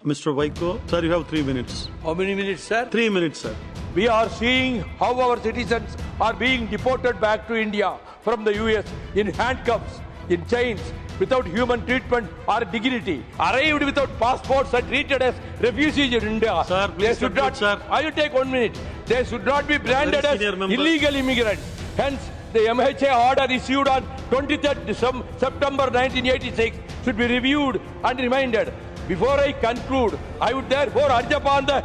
Mr. Vaiko, sir, you have 3 minutes. How many minutes, sir? 3 minutes, sir. We are seeing how our citizens are being deported back to India from the US in handcuffs, in chains, without human treatment or dignity, arrived without passports and treated as refugees in India. Sir, please conclude, sir. I will take 1 minute. They should not be branded as illegal immigrants. Hence, the MHA order issued on 23rd September 1986 should be reviewed and reminded. Before I conclude, I would therefore urge upon the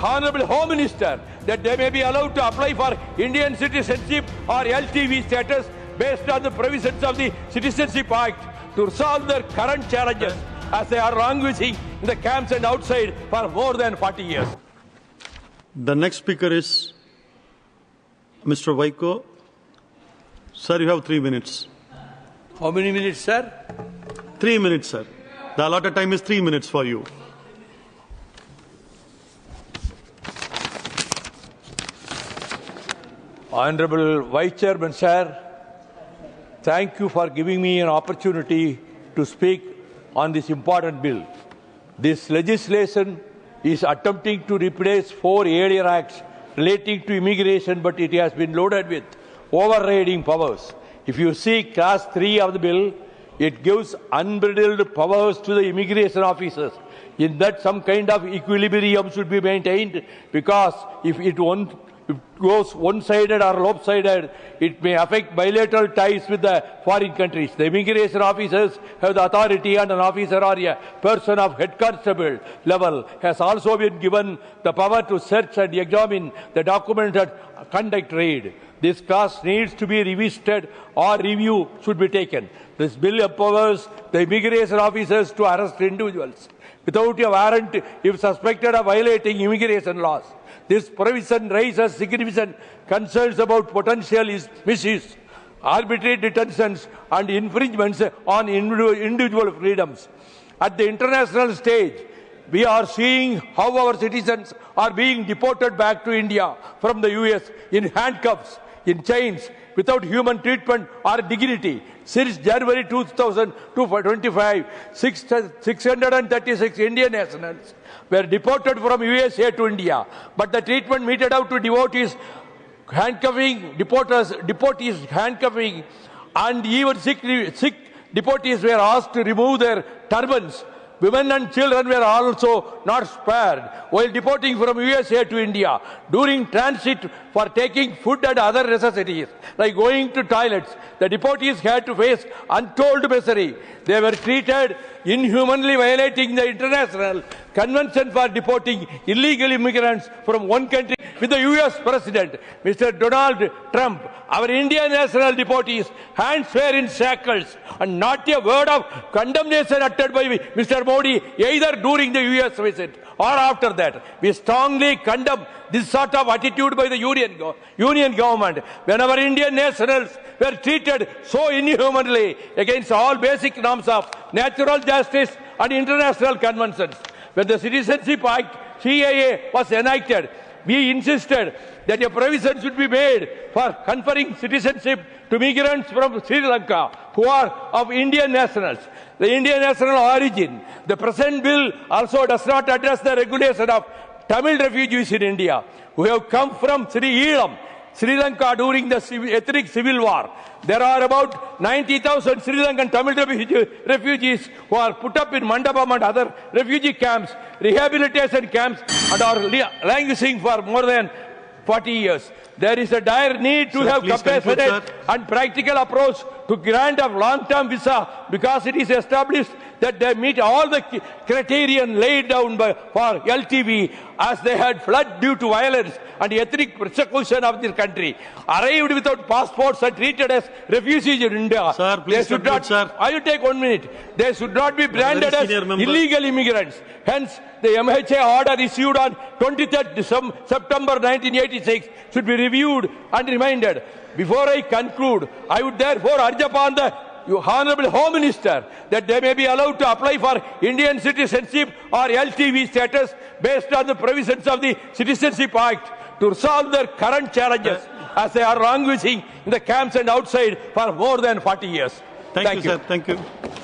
Honorable Home Minister that they may be allowed to apply for Indian citizenship or LTV status based on the provisions of the Citizenship Act to resolve their current challenges as they are languishing in the camps and outside for more than 40 years. The next speaker is Mr. Vaiko. Sir, you have 3 minutes. How many minutes, sir? 3 minutes, sir. The allotted time is 3 minutes for you. Honorable Vice Chairman, sir, thank you for giving me an opportunity to speak on this important bill. This legislation is attempting to replace 4 earlier acts relating to immigration, but it has been loaded with overriding powers. If you see class 3 of the bill, it gives unbridled powers to the immigration officers. In that, some kind of equilibrium should be maintained, because if it goes one-sided or lopsided, it may affect bilateral ties with the foreign countries. The immigration officers have the authority, and an officer or a person of head constable level has also been given the power to search and examine the documents and conduct raid. This class needs to be revisited, or review should be taken. This bill empowers the immigration officers to arrest individuals without a warrant if suspected of violating immigration laws. This provision raises significant concerns about potential misuse, arbitrary detentions, and infringements on individual freedoms. At the international stage, we are seeing how our citizens are being deported back to India from the US in handcuffs, in chains, without human treatment or dignity. Since January 2025, 636 Indian nationals were deported from USA to India, but the treatment meted out to deportees handcuffing, and even sick deportees were asked to remove their turbans. Women and children were also not spared while deporting from USA to India. During transit for taking food and other necessities, like going to toilets, the deportees had to face untold misery. They were treated inhumanly, violating the International Convention for deporting illegal immigrants from one country. With the US President, Mr. Donald Trump, our Indian national deportees' hands were in shackles, and not a word of condemnation uttered by Mr. Modi, either during the US visit or after that. We strongly condemn this sort of attitude by the union government whenever Indian nationals were treated so inhumanly against all basic norms of natural justice and international conventions. When the Citizenship Act, CAA, was enacted, we insisted that a provision should be made for conferring citizenship to migrants from Sri Lanka who are of Indian nationals, the Indian national origin. The present bill also does not address the regulation of Tamil refugees in India who have come from Sri Lanka during the ethnic civil war. There are about 90,000 Sri Lankan Tamil refugees who are put up in Mandapam and other refugee camps, rehabilitation camps, and are languishing for more than 40 years. There is a dire need to have compassionate and practical approach to grant of long-term visa, because it is established that they meet all the criteria laid down for LTV, as they had fled due to violence and ethnic persecution of their country, arrived without passports and treated as refugees in India. Sir, please conclude, sir. I will take 1 minute. They should not be branded as illegal immigrants. Hence, the MHA order issued on 23rd September 1986 should be reviewed and reminded. Before I conclude, I would therefore urge upon the Honorable Home Minister that they may be allowed to apply for Indian citizenship or LTV status based on the provisions of the Citizenship Act to resolve their current challenges as they are languishing in the camps and outside for more than 40 years. Thank you, sir. Thank you.